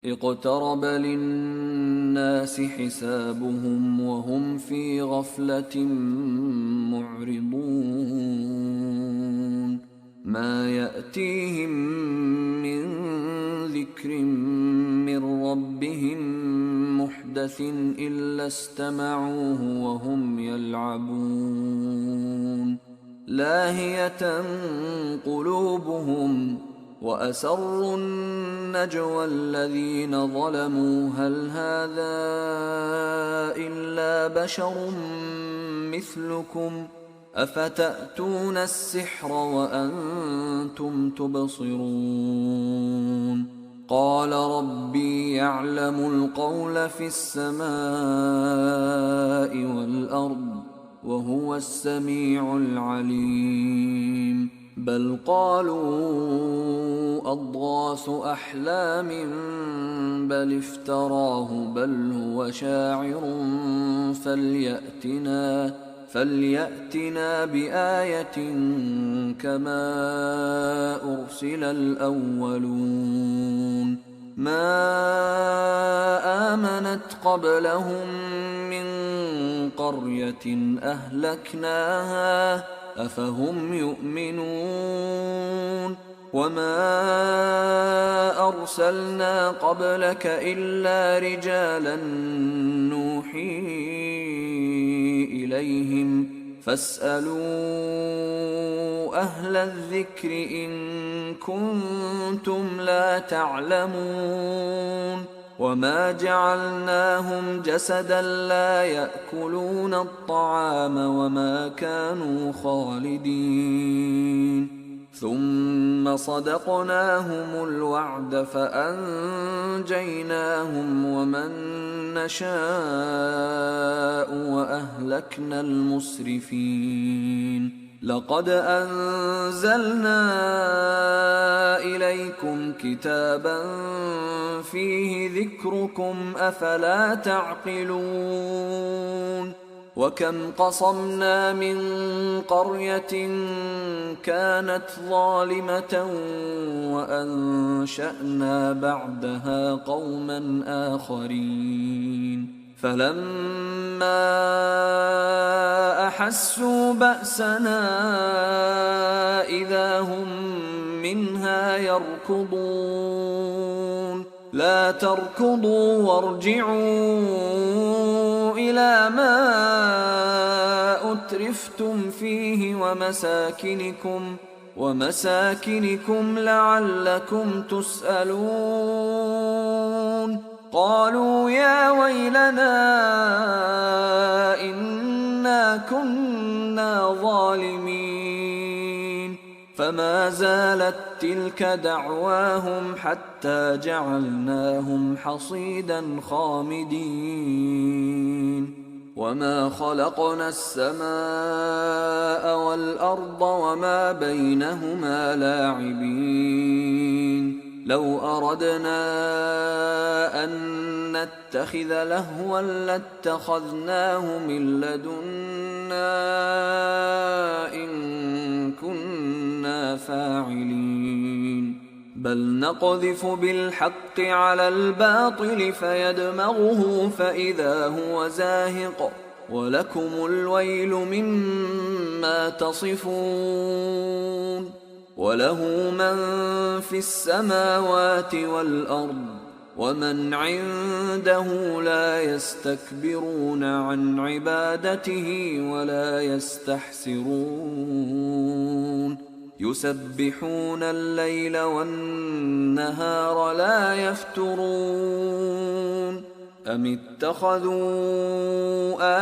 اقترب للناس حسابهم وهم في غفلة معرضون ما يأتيهم من ذكر من ربهم محدث إلا استمعوه وهم يلعبون لاهية قلوبهم وأسروا النجوى الذين ظلموا هل هذا إلا بشر مثلكم أفتأتون السحر وأنتم تبصرون قال ربي يعلم القول في السماء والأرض وهو السميع العليم بل قالوا أضغاث أحلام بل افتراه بل هو شاعر فليأتنا بآية كما أرسل الأولون ما آمنت قبلهم من قرية أهلكناها أفهم يؤمنون وما أرسلنا قبلك إلا رجالا نوحي إليهم فاسألوا أهل الذكر إن كنتم لا تعلمون وما جعلناهم جسدا لا يأكلون الطعام وما كانوا خالدين ثم صدقناهم الوعد فأنجيناهم ومن نشاء وأهلكنا المسرفين لقد أنزلنا إليكم كتابا فيه ذكركم أفلا تعقلون وكم قصمنا من قرية كانت ظالمة وأنشأنا بعدها قوما آخرين فلما أحسوا بأسنا إذا هم منها يركضون لا تركضوا وارجعوا إلى ما أترفتم فيه ومساكنكم لعلكم تسألون قالوا يا ويلنا إنا كنا ظالمين فما زالت تلك دعواهم حتى جعلناهم حصيدا خامدين وما خلقنا السماء والأرض وما بينهما لاعبين لو أردنا أن نتخذ لهوا لاتخذناه من لدنا إن كنا فاعلين بل نقذف بالحق على الباطل فيدمغه فإذا هو زاهق ولكم الويل مما تصفون وله من في السماوات والأرض ومن عنده لا يستكبرون عن عبادته ولا يستحسرون يسبحون الليل والنهار لا يفترون أم اتخذوا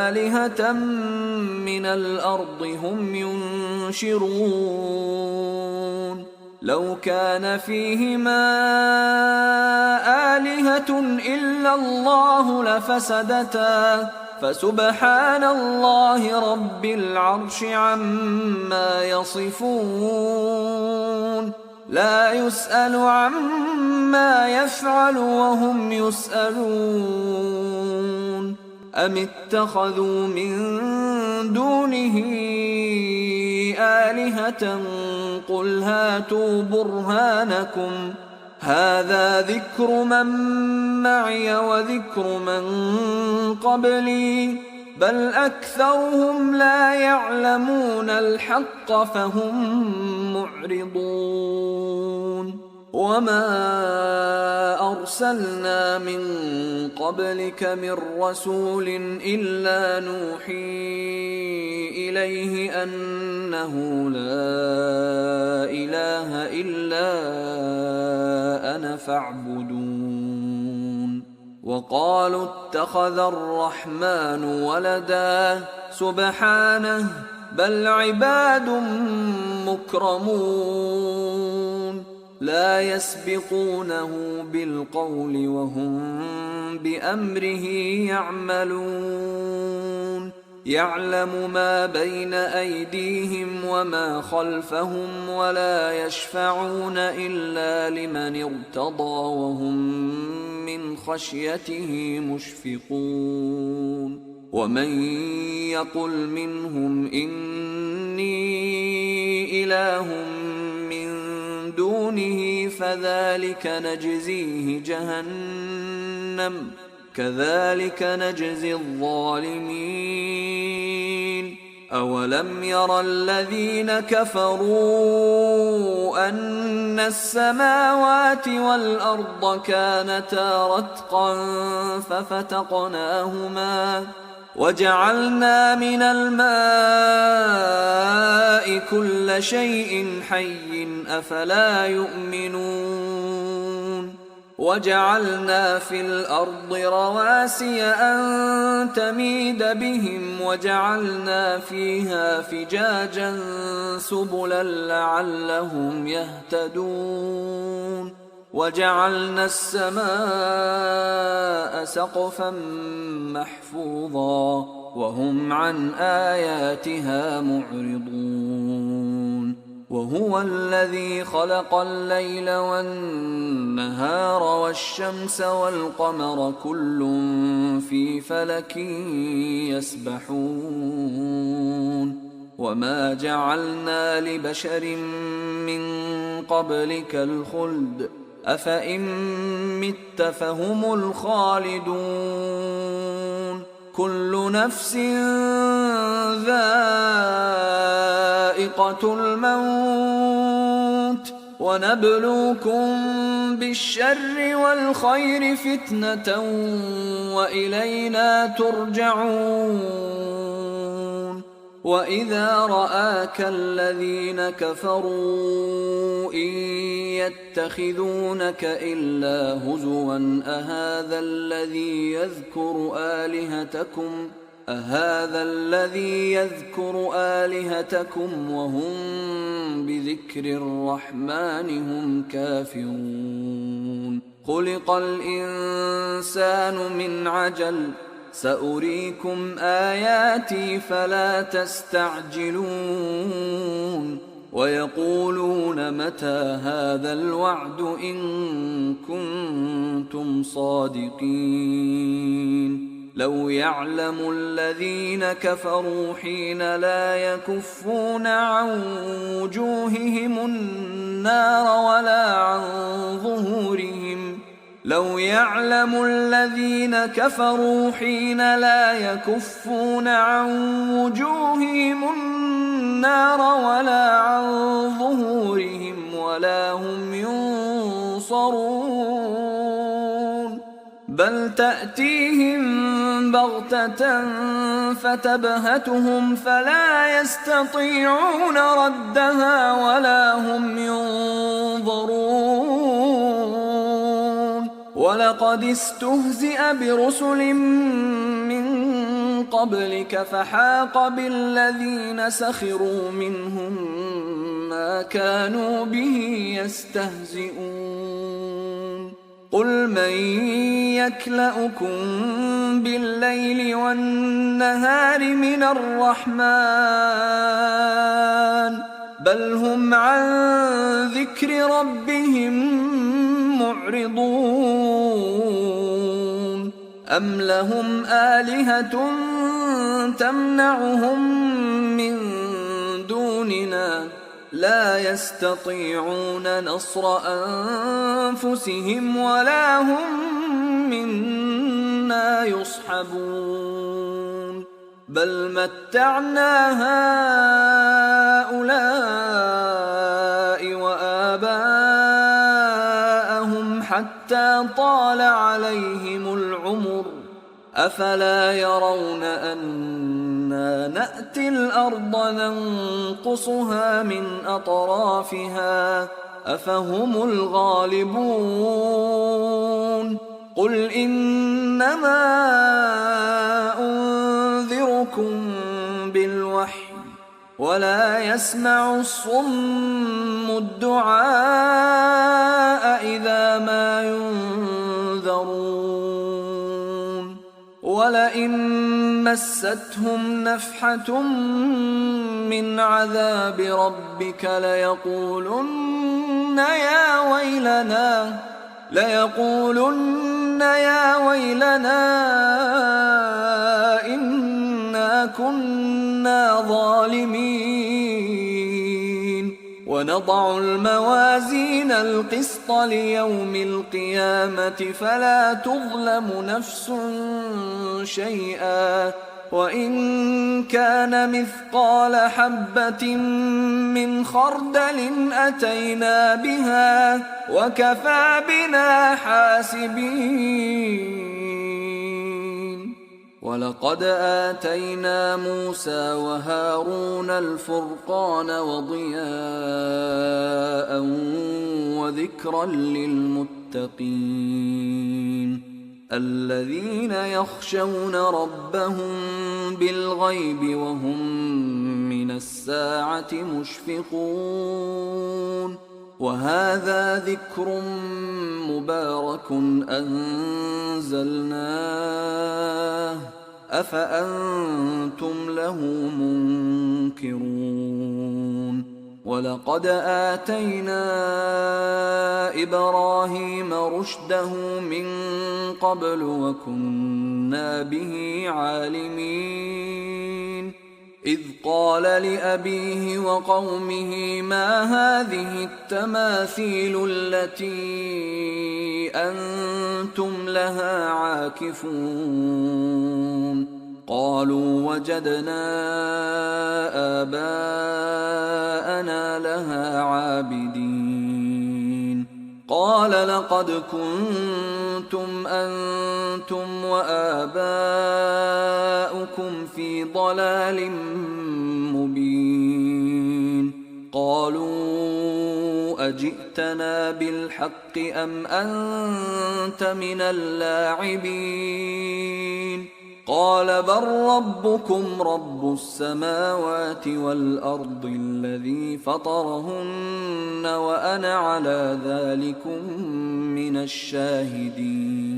آلهة من الأرض هم ينشرون لو كان فيهما آلهة إلا الله لفسدتا فسبحان الله رب العرش عما يصفون لا يسأل عما يفعل وهم يسألون أم اتخذوا من دونه آلهة قل هاتوا برهانكم هذا ذكر من معي وذكر من قبلي بل أكثرهم لا يعلمون الحق فهم معرضون وما أرسلنا من قبلك من رسول إلا نوحي إليه أنه لا إله إلا أنا فاعبدون وقالوا اتخذ الرحمن ولدا سبحانه بل عباد مكرمون لا يسبقونه بالقول وهم بأمره يعملون يعلم ما بين أيديهم وما خلفهم ولا يشفعون إلا لمن ارتضى وهم من خشيته مشفقون ومن يقل منهم إني إله من دونه فذلك نجزيه جهنم كذلك نجزي الظالمين أولم ير الذين كفروا أن السماوات والأرض كانتا رتقا ففتقناهما وجعلنا من الماء كل شيء حي أفلا يؤمنون وجعلنا في الأرض رواسي أن تميد بهم وجعلنا فيها فجاجا سبلا لعلهم يهتدون وجعلنا السماء سقفا محفوظا وهم عن آياتها معرضون وهو الذي خلق الليل والنهار والشمس والقمر كل في فلك يسبحون وما جعلنا لبشر من قبلك الخلد أفإن مت فهم الخالدون كل نفس ذائقة الموت ونبلوكم بالشر والخير فتنة وإلينا ترجعون وإذا رآك الذين كفروا إن يتخذونك إلا هزوا أهذا الذي يذكر آلهتكم وهم بذكر الرحمن هم كافرون خلق الإنسان من عجل سأريكم آياتي فلا تستعجلون ويقولون متى هذا الوعد إن كنتم صادقين لو يعلم الذين كفروا حين لا يكفون عن وجوههم النار ولا عن ظهورهم لو يعلم الذين كفروا حين لا يكفون عن وجوههم النار ولا عن ظهورهم ولا هم ينصرون بل تأتيهم بغتة فتبهتهم فلا يستطيعون ردها ولا هم ينظرون ولقد استهزئ برسل من قبلك فحاق بالذين سخروا منهم ما كانوا به يستهزئون قل من يكلؤكم بالليل والنهار من الرحمن بل هم عن ذكر ربهم معرضون أم لهم آلهة تمنعهم من دوننا لا يستطيعون نصر أنفسهم ولا هم منا يصحبون بل متعنا هؤلاء وآباءهم حتى طال عليهم العمر أفلا يرون أنا نأتي الأرض ننقصها من أطرافها أفهم الغالبون قل إنما أنذركم بالوحي ولا يسمع الصم الدعاء إذا ما ينذرون ولئن مستهم نفحة من عذاب ربك ليقولن يا ويلنا إنا كنا ظالمين ونضع الموازين القسط ليوم القيامة فلا تظلم نفس شيئا وإن كان مثقال حبة من خردل أتينا بها وكفى بنا حاسبين ولقد آتينا موسى وهارون الفرقان وضياء وذكرا للمتقين الذين يخشون ربهم بالغيب وهم من الساعة مشفقون وهذا ذكر مبارك أنزلناه أفأنتم له منكرون ولقد آتينا إبراهيم رشده من قبل وكنا به عالمين إذ قال لأبيه وقومه ما هذه التماثيل التي أنتم لها عاكفون قالوا وجدنا آباءنا لها عابدين قال لقد كنتم أنتم وآباؤكم في ضلال مبين قالوا أجئتنا بالحق أم أنت من اللاعبين قال بل ربكم رب السماوات والأرض الذي فطرهن وأنا على ذلكم من الشاهدين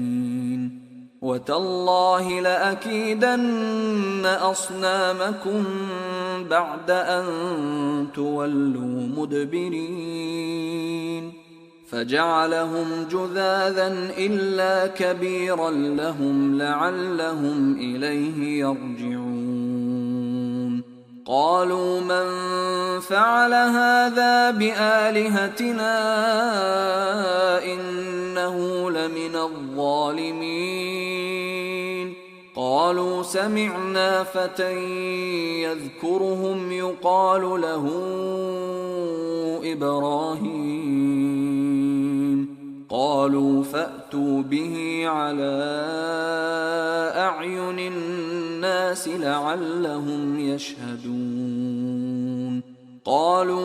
وتالله لأكيدن أصنامكم بعد أن تولوا مدبرين فجعلهم جذاذا إلا كبيرا لهم لعلهم إليه يرجعون قالوا من فعل هذا بآلهتنا إنه لمن الظالمين قالوا سمعنا فتى يذكرهم يقال له إبراهيم قالوا فأتوا به على أعين الناس لعلهم يشهدون قالوا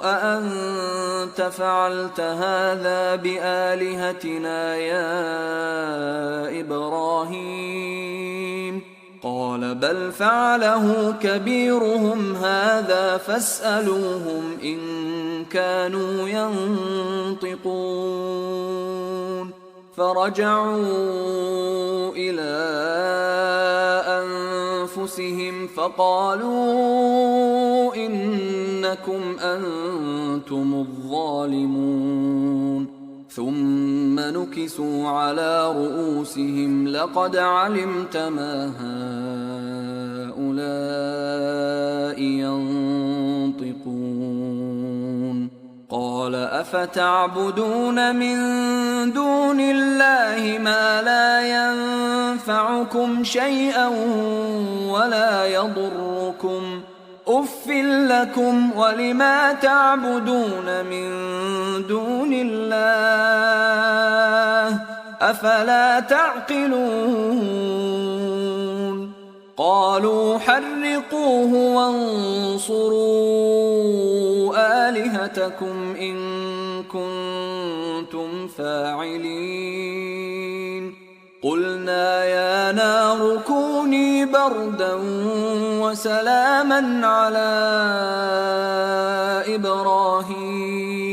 أأنت فعلت هذا بآلهتنا يا إبراهيم قال بل فعله كبيرهم هذا فاسألوهم إن كانوا ينطقون فرجعوا إلى أنفسهم فقالوا إنكم أنتم الظالمون ثم نكسوا على رؤوسهم لقد علمت ما هؤلاء ينطقون قال أفتعبدون من دون الله ما لا ينفعكم شيئا ولا يضركم أف لكم ولما تعبدون من دون الله أفلا تعقلون قالوا حرقوه وانصروا آلهتكم إن كنتم فاعلين قلنا يا نار كوني بردا وسلاما على إبراهيم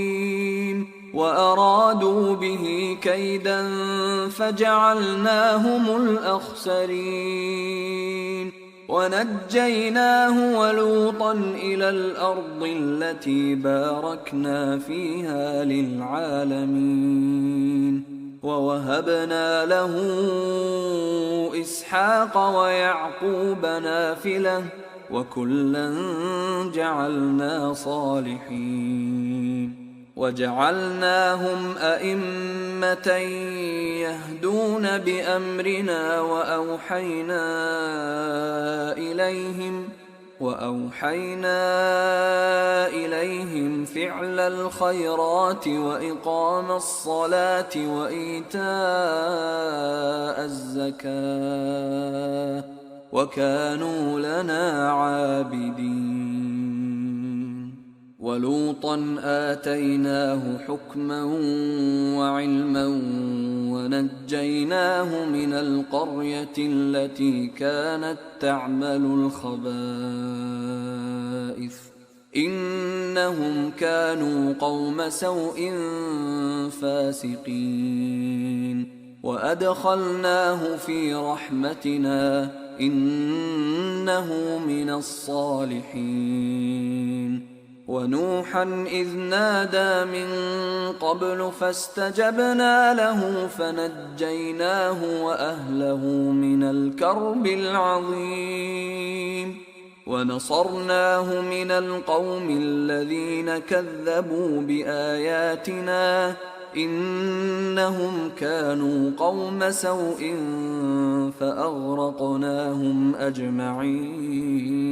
وأرادوا به كيدا فجعلناهم الأخسرين ونجيناه ولوطا إلى الأرض التي باركنا فيها للعالمين ووهبنا له إسحاق ويعقوب نافلة وكلا جعلنا صالحين وجعلناهم أئمة يهدون بأمرنا وأوحينا إليهم فعل الخيرات وإقام الصلاة وإيتاء الزكاة وكانوا لنا عابدين ولوطا آتيناه حكما وعلما ونجيناه من القرية التي كانت تعمل الخبائث إنهم كانوا قوم سوء فاسقين وأدخلناه في رحمتنا إنه من الصالحين ونوحا إذ نادى من قبل فاستجبنا له فنجيناه وأهله من الكرب العظيم ونصرناه من القوم الذين كذبوا بآياتنا إنهم كانوا قوم سوء فأغرقناهم أجمعين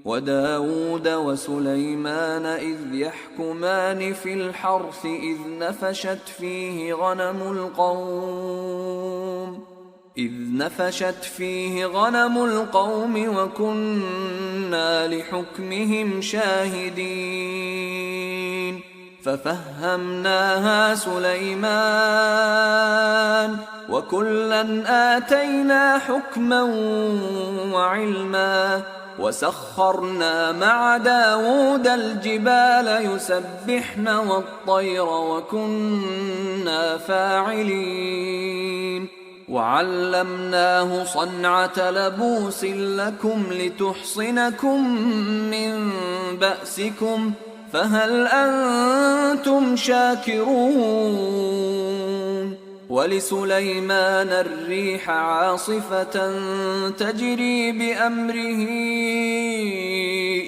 وداود وسليمان إذ يحكمان في الحرث إذ نفشت فيه غنم القوم وكنا لحكمهم شاهدين ففهمناها سليمان وكلا آتينا حكما وعلما وسخرنا مع داود الجبال يسبحن والطير وكنا فاعلين وعلمناه صنعة لبوس لكم لتحصنكم من بأسكم فهل أنتم شاكرون ولسليمان الريح عاصفة تجري بأمره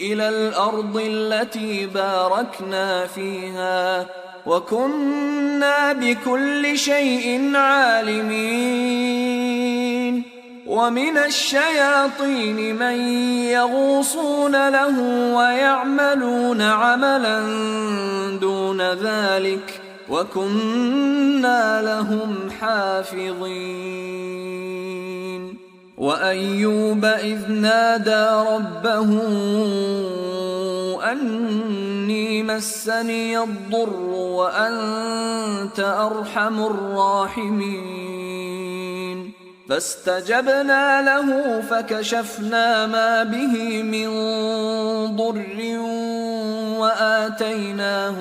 إلى الأرض التي باركنا فيها وكنا بكل شيء عالمين ومن الشياطين من يغوصون له ويعملون عملا دون ذلك وكنا لهم حافظين وأيوب إذ نادى ربه أني مسني الضر وأنت أرحم الراحمين فاستجبنا له فكشفنا ما به من ضر وآتيناه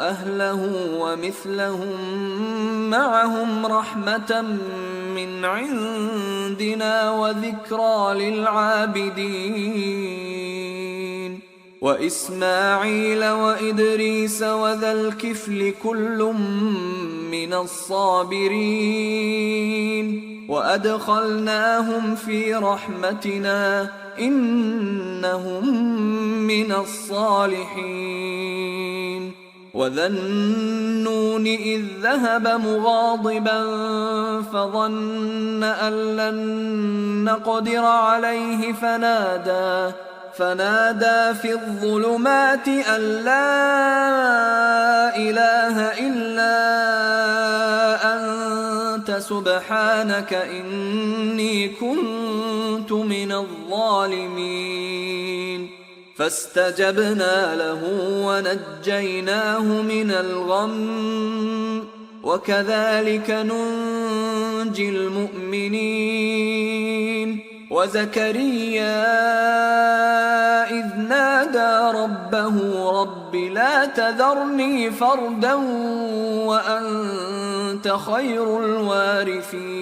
أهله ومثلهم معهم رحمة من عندنا وذكرى للعابدين وإسماعيل وإدريس وذا الكفل كل من الصابرين وأدخلناهم في رحمتنا إنهم من الصالحين وذا النون إذ ذهب مغاضبا فظن أن لن نقدر عليه فنادى في الظلمات أن لا إله إلا أنت سبحانك إني كنت من الظالمين فاستجبنا له ونجيناه من الغم وكذلك ننجي المؤمنين وزكريا إذ نادى ربه رب لا تذرني فردا وأنت خير الوارثين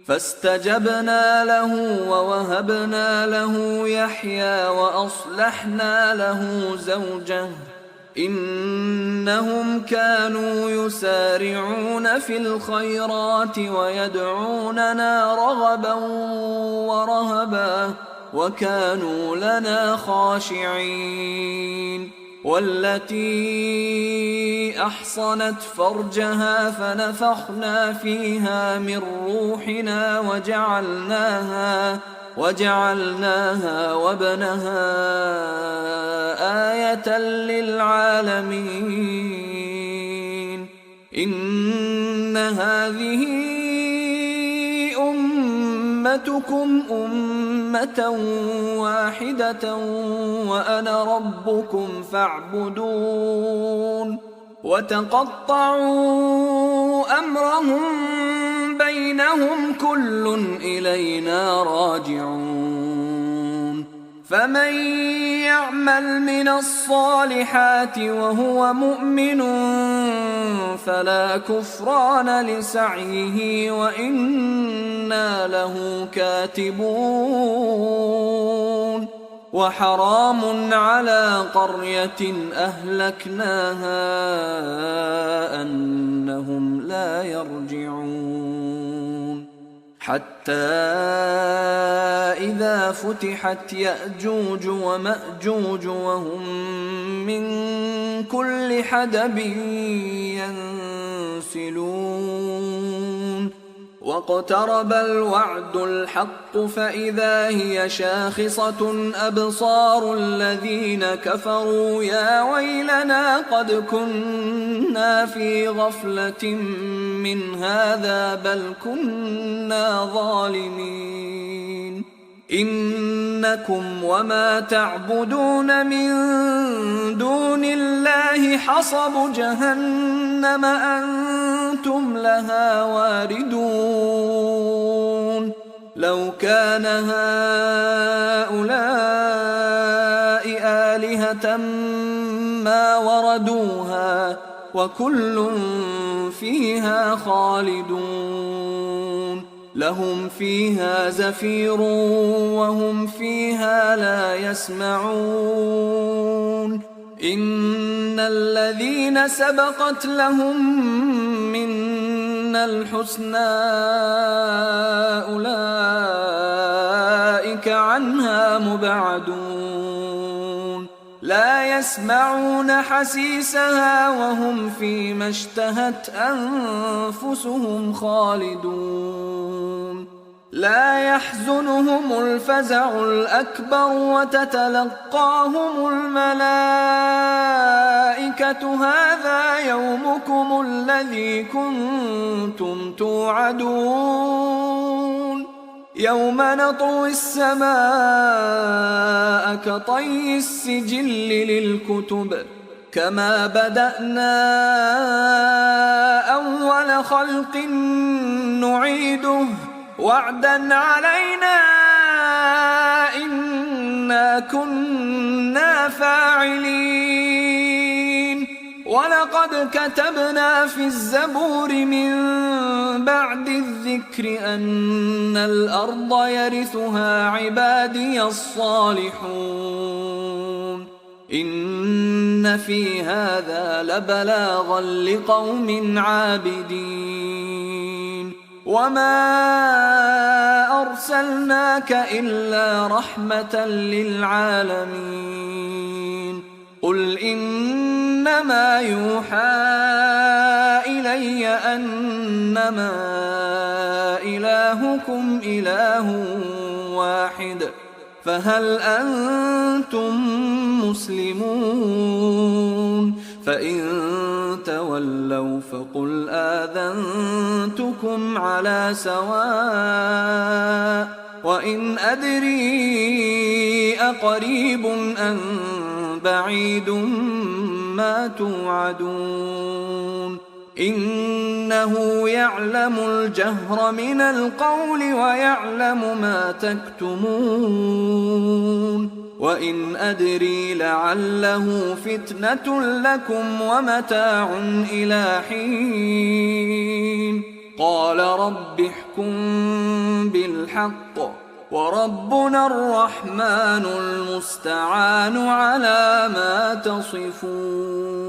فاستجبنا له ووهبنا له يحيى وأصلحنا له زوجه إنهم كانوا يسارعون في الخيرات ويدعوننا رغبا ورهبا وكانوا لنا خاشعين والتي أحصنت فرجها فنفخنا فيها من روحنا وجعلناها وابنها آية للعالمين إن هذه أمتكم أمة واحدة وأنا ربكم فاعبدون وتقطعوا أمرهم بينهم كل إلينا راجعون فمن يعمل من الصالحات وهو مؤمن فلا كفران لسعيه وإنا له كاتبون وحرام على قرية أهلكناها أنهم لا يرجعون حتى إذا فتحت يأجوج ومأجوج وهم من كل حدب ينسلون واقترب الوعد الحق فإذا هي شاخصة أبصار الذين كفروا يا ويلنا قد كنا في غفلة من هذا بل كنا ظالمين إنكم وما تعبدون من دون الله حصب جهنم أنتم لها واردون لو كان هؤلاء آلهة ما وردوها وكل فيها خالدون لهم فيها زفير وهم فيها لا يسمعون إن الذين سبقت لهم منا الحسنى أولئك عنها مبعدون لا يسمعون حسيسها وهم فيما اشتهت أنفسهم خالدون لا يحزنهم الفزع الأكبر وتتلقاهم الملائكة هذا يومكم الذي كنتم توعدون يوم نطوي السماء كطي السجل للكتب كما بدأنا أول خلق نعيده وعدا علينا إنا كنا فاعلين ولقد كتبنا في الزبور من بعد الذكر أن الأرض يرثها عبادي الصالحون إن في هذا لبلاغا لقوم عابدين وما أرسلناك إلا رحمة للعالمين قل إنما يوحى إلي أنما إلهكم إله واحد فهل أنتم مسلمون فإن تولوا فقل آذنتكم على سواء وإن أدري أقريب أم بعيد ما توعدون إنه يعلم الجهر من القول ويعلم ما تكتمون وإن أدري لعله فتنة لكم ومتاع إلى حين قال رب احكم بالحق وربنا الرحمن المستعان على ما تصفون